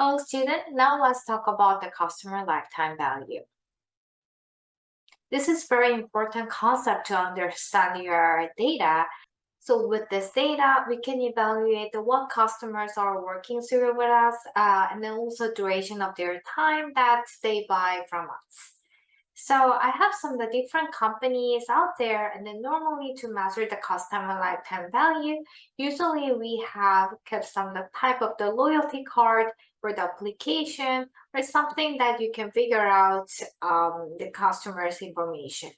Hello, student. Now let's talk about the customer lifetime value. This is very important concept to understand your data. So with this data, we can evaluate what customers are working through with us, and then also duration of their time that they buy from us. So I have some of the different companies out there, and then normally to measure the customer lifetime value, usually we have kept some the type of the loyalty card or the application or something that you can figure out the customer's information.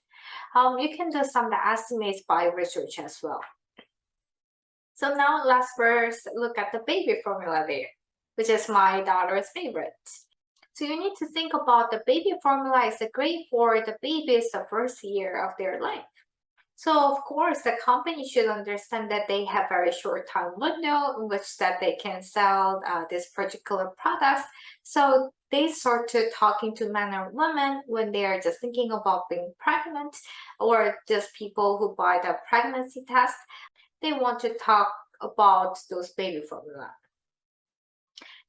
You can do some of the estimates by research as well. So now let's first look at the baby formula there, which is my daughter's favorite. So you need to think about the baby formula is great for the babies the first year of their life. So of course, the company should understand that they have very short time window in which that they can sell this particular products. So they start to talking to men or women when they are just thinking about being pregnant or just people who buy the pregnancy test. They want to talk about those baby formula.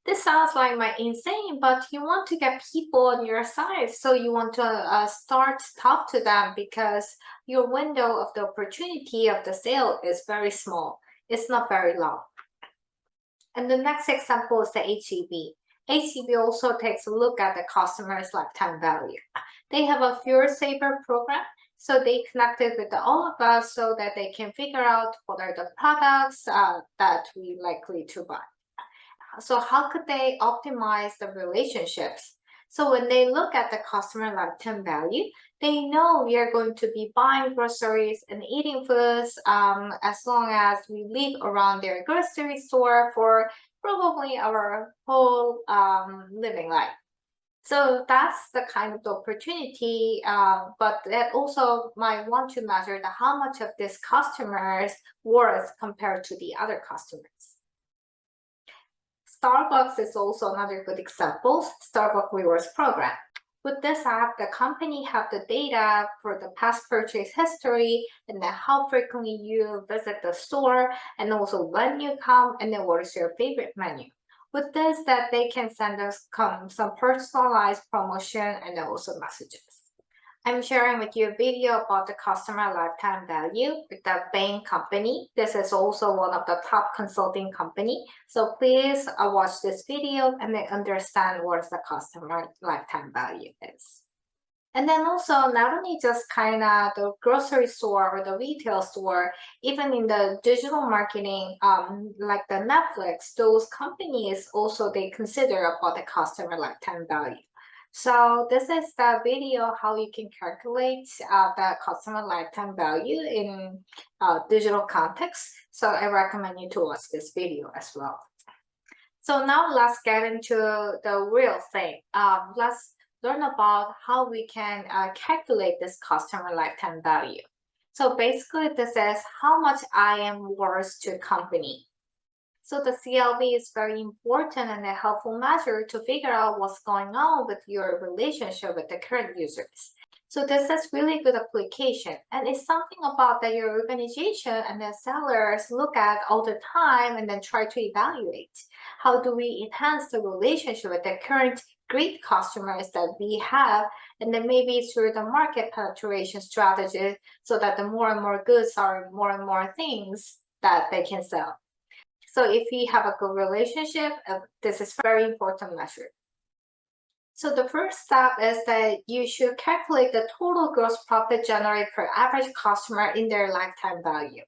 This sounds like my insane, but you want to get people on your side. So you want to start talk to them because your window of the opportunity of the sale is very small. It's not very long. And the next example is the HEB. HEB also takes a look at the customer's lifetime value. They have a Fuel Saver program. So they connected with all of us so that they can figure out what are the products that we likely to buy. So how could they optimize the relationships? So when they look at the customer lifetime value, they know we are going to be buying groceries and eating foods as long as we live around their grocery store for probably our whole living life. So that's the kind of the opportunity, but that also might want to measure how much of this customer's worth compared to the other customers. Starbucks is also another good example, Starbucks Rewards Program. With this app, the company have the data for the past purchase history and then how frequently you visit the store and also when you come and then what is your favorite menu. With this, that they can send us some personalized promotion and also messages. I'm sharing with you a video about the customer lifetime value with the Bain company. This is also one of the top consulting company. So please watch this video and then understand what the customer lifetime value is. And then also not only just kind of the grocery store or the retail store, even in the digital marketing, like the Netflix, those companies also they consider about the customer lifetime value. So this is the video how you can calculate the customer lifetime value in digital context. So I recommend you to watch this video as well. So now let's get into the real thing. Let's learn about how we can calculate this customer lifetime value. So basically this is how much I am worth to a company. So the CLV is very important and a helpful measure to figure out what's going on with your relationship with the current users. So this is really good application and it's something about that your organization and the sellers look at all the time and then try to evaluate. How do we enhance the relationship with the current great customers that we have, and then maybe through the market penetration strategy so that the more and more goods are more and more things that they can sell. So if we have a good relationship, this is very important measure. So the first step is that you should calculate the total gross profit generated per average customer in their lifetime value.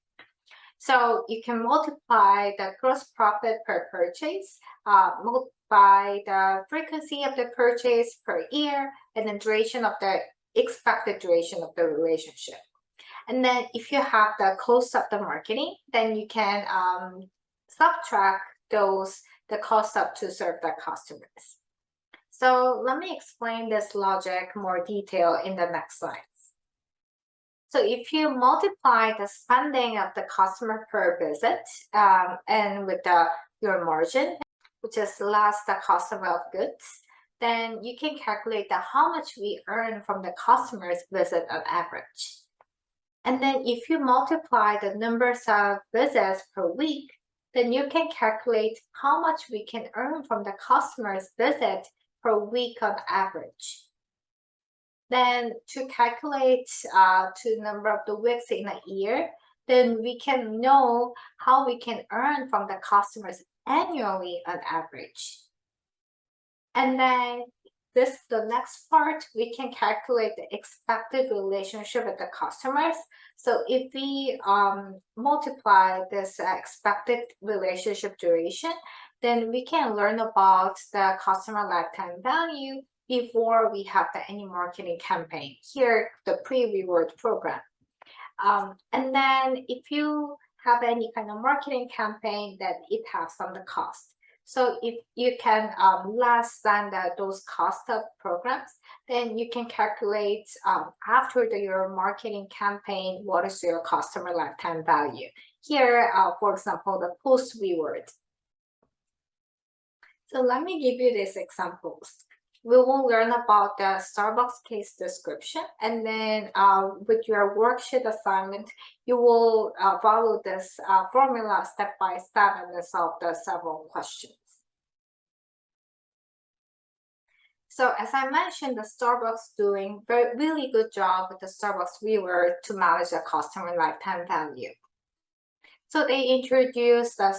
So you can multiply the gross profit per purchase, multiply the frequency of the purchase per year, and the duration of the expected duration of the relationship. And then if you have the cost of the marketing, then you can subtract the cost up to serve the customers. So let me explain this logic more detail in the next slides. So if you multiply the spending of the customer per visit and with your margin, which is less the cost of goods, then you can calculate how much we earn from the customer's visit on average. And then if you multiply the numbers of visits per week, then you can calculate how much we can earn from the customer's visit per week on average. Then to calculate to number of the weeks in a year, then we can know how we can earn from the customers annually on average. And then the next part, we can calculate the expected relationship with the customers. So if we multiply this expected relationship duration, then we can learn about the customer lifetime value before we have any marketing campaign. Here, the pre-reward program. And then if you have any kind of marketing campaign, that it has some cost. So if you can less than those cost of programs, then you can calculate after your marketing campaign, what is your customer lifetime value. Here, for example, the post-reward. So let me give you these examples. We will learn about the Starbucks case description, and then with your worksheet assignment, you will follow this formula step by step and then solve the several questions. So as I mentioned, the Starbucks doing really good job with the Starbucks reward to manage the customer lifetime value. So they introduced the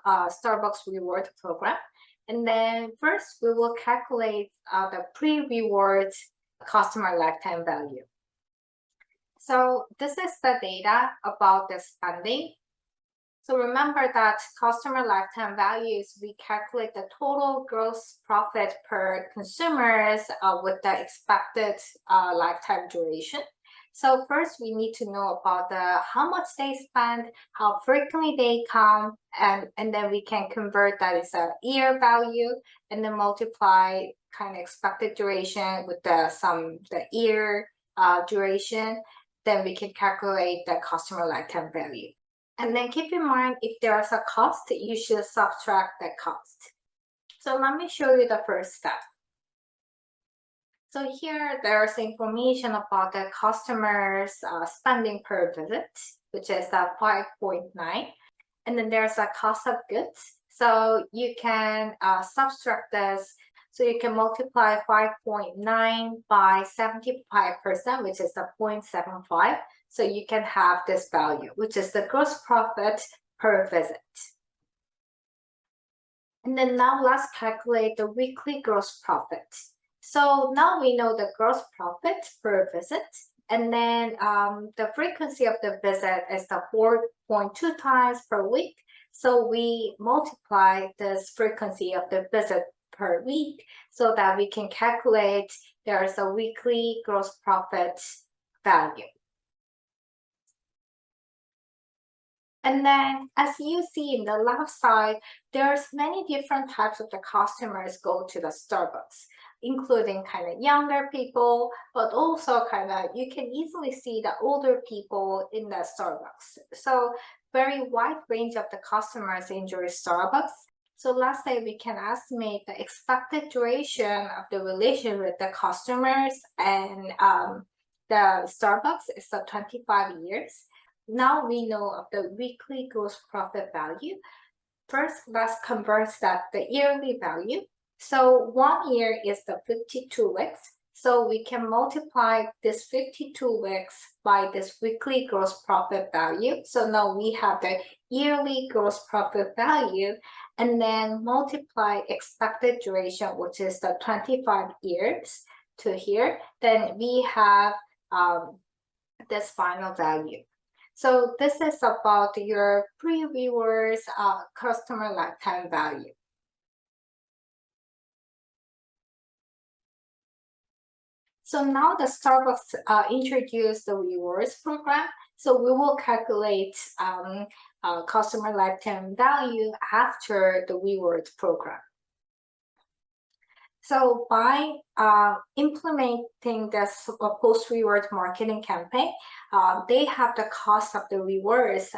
Starbucks reward program. And then first, we will calculate the pre-reward customer lifetime value. So this is the data about the spending. So remember that customer lifetime value is we calculate the total gross profit per consumers with the expected lifetime duration. So first, we need to know about how much they spend, how frequently they come, and then we can convert that as a year value, and then multiply kind of expected duration with the year duration. Then we can calculate the customer lifetime value. And then keep in mind, if there's a cost, you should subtract the cost. So let me show you the first step. So here there's information about the customers spending per visit, which is 5.9. And then there's a cost of goods. So you can subtract this. So you can multiply 5.9 by 75%, which is 0.75. So you can have this value, which is the gross profit per visit. And then now let's calculate the weekly gross profit. So now we know the gross profit per visit, and then the frequency of the visit is 4.2 times per week. So we multiply this frequency of the visit per week so that we can calculate there's a weekly gross profit value. And then as you see in the left side, there's many different types of the customers go to the Starbucks, including kind of younger people, but also kind of you can easily see the older people in the Starbucks. So very wide range of the customers enjoy Starbucks. So let's say we can estimate the expected duration of the relation with the customers and the Starbucks is 25 years. Now we know of the weekly gross profit value. First, let's convert that the yearly value. So 1 year is 52 weeks. So we can multiply this 52 weeks by this weekly gross profit value. So now we have the yearly gross profit value, and then multiply expected duration, which is 25 years to here. Then we have this final value. So this is about your pre-rewards customer lifetime value. So now the Starbucks introduced the rewards program. So we will calculate customer lifetime value after the rewards program. So by implementing this post-reward marketing campaign, they have the cost of the rewards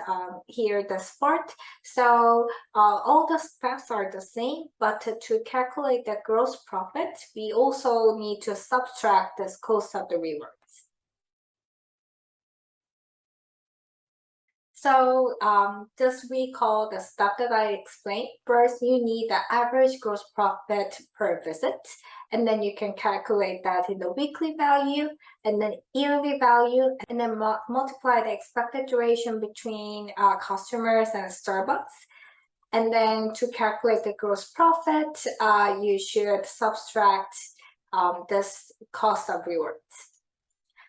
here, this part. So all the steps are the same, but to calculate the gross profit, we also need to subtract this cost of the rewards. So just recall the stuff that I explained. First, you need the average gross profit per visit, and then you can calculate that in the weekly value, and then yearly value, and then multiply the expected duration between customers and Starbucks. And then to calculate the gross profit, you should subtract this cost of rewards.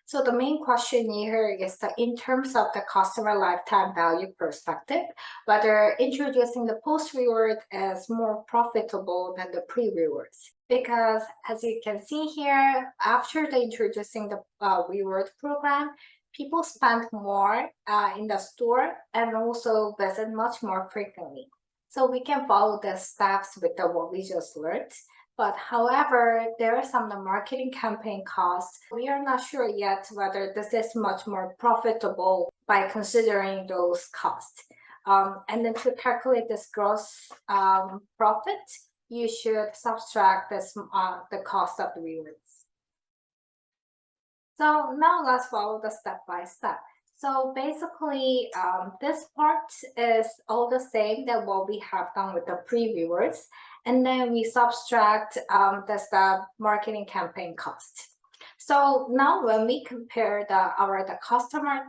So the main question here is that in terms of the customer lifetime value perspective, whether introducing the post-reward is more profitable than the pre-rewards. Because as you can see here, after the introducing the reward program, people spend more in the store and also visit much more frequently. So we can follow the steps with what we just learned. But however, there are some marketing campaign costs. We are not sure yet whether this is much more profitable by considering those costs. And then to calculate this gross profit, you should subtract this the cost of the rewards. So now let's follow the step by step. So basically, this part is all the same than what we have done with the pre-rewards. And then we subtract the marketing campaign cost. So now when we compare the customer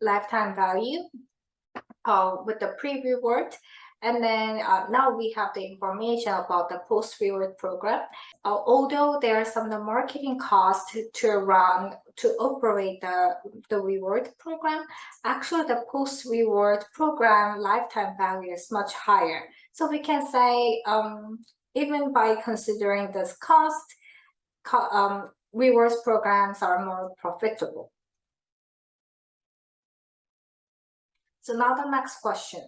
lifetime value with the pre-reward, and then now we have the information about the post-reward program. Although there are some marketing costs to operate the reward program, actually the post-reward program lifetime value is much higher. So we can say even by considering this cost, rewards programs are more profitable. So now the next question.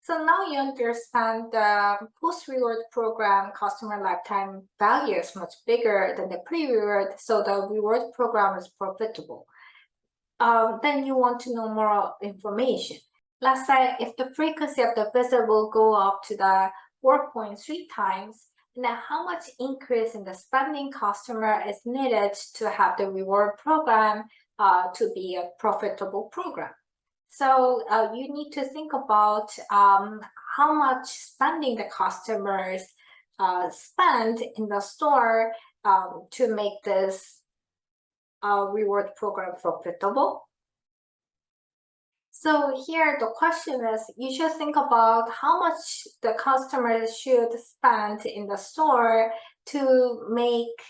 So now you understand the post-reward program customer lifetime value is much bigger than the pre-reward, so the reward program is profitable. Then you want to know more information. Let's say if the frequency of the visit will go up to the 4.3 times, then how much increase in the spending customer is needed to have the reward program to be a profitable program? So you need to think about how much spending the customers spend in the store to make this reward program profitable. So here the question is, you should think about how much the customers should spend in the store to make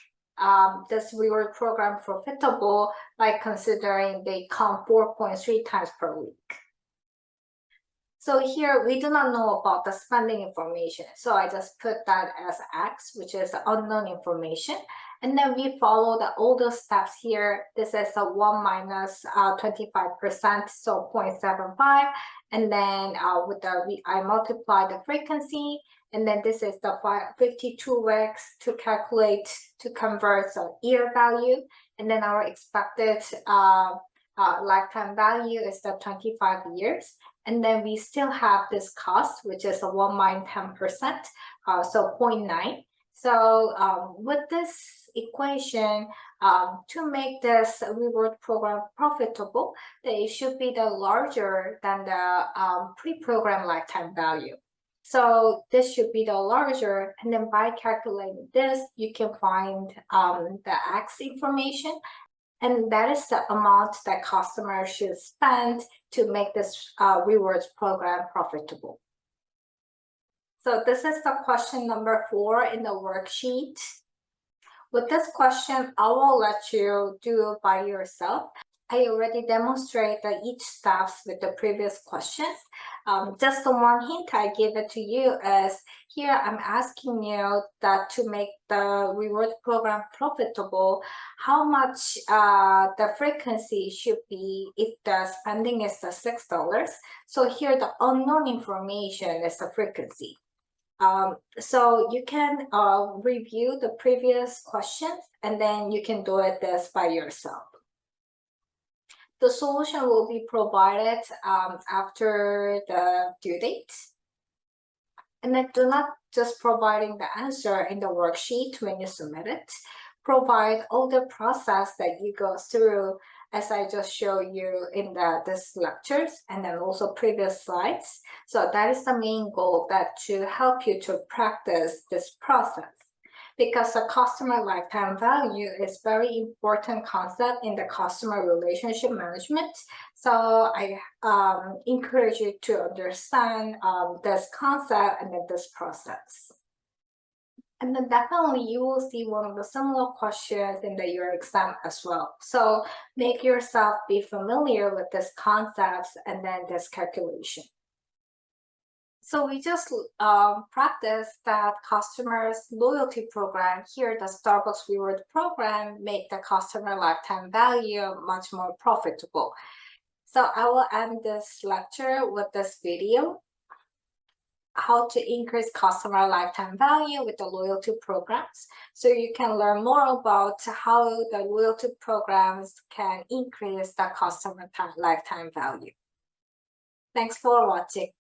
this reward program profitable by considering they come 4.3 times per week. So here we do not know about the spending information. So I just put that as X, which is unknown information. And then we follow all the steps here. This is a 1 minus 25%, so 0.75. And then I multiply the frequency. And then this is the 52 weeks to calculate, to convert the year value. And then our expected lifetime value is the 25 years. And then we still have this cost, which is a 1 minus 10%, so 0.9. So with this equation, to make this reward program profitable, they should be larger than the pre-program lifetime value. So this should be the larger, and then by calculating this, you can find the X information, and that is the amount that customers should spend to make this rewards program profitable. So this is the question number 4 in the worksheet. With this question, I will let you do it by yourself. I already demonstrated each steps with the previous questions. Just the one hint I give it to you is here I'm asking you that to make the reward program profitable, how much the frequency should be if the spending is the $6. So here the unknown information is the frequency. So you can review the previous questions and then you can do this by yourself. The solution will be provided after the due date. And then do not just providing the answer in the worksheet when you submit it. Provide all the process that you go through as I just showed you in this lectures and then also previous slides. So that is the main goal, that to help you to practice this process, because the customer lifetime value is very important concept in the customer relationship management. So I encourage you to understand this concept and then this process. And then definitely you will see one of the similar questions in your exam as well. So make yourself be familiar with these concepts and then this calculation. So we just practice that customers loyalty program here, the Starbucks reward program, make the customer lifetime value much more profitable. So I will end this lecture with this video, how to increase customer lifetime value with the loyalty programs. So you can learn more about how the loyalty programs can increase the customer lifetime value. Thanks for watching.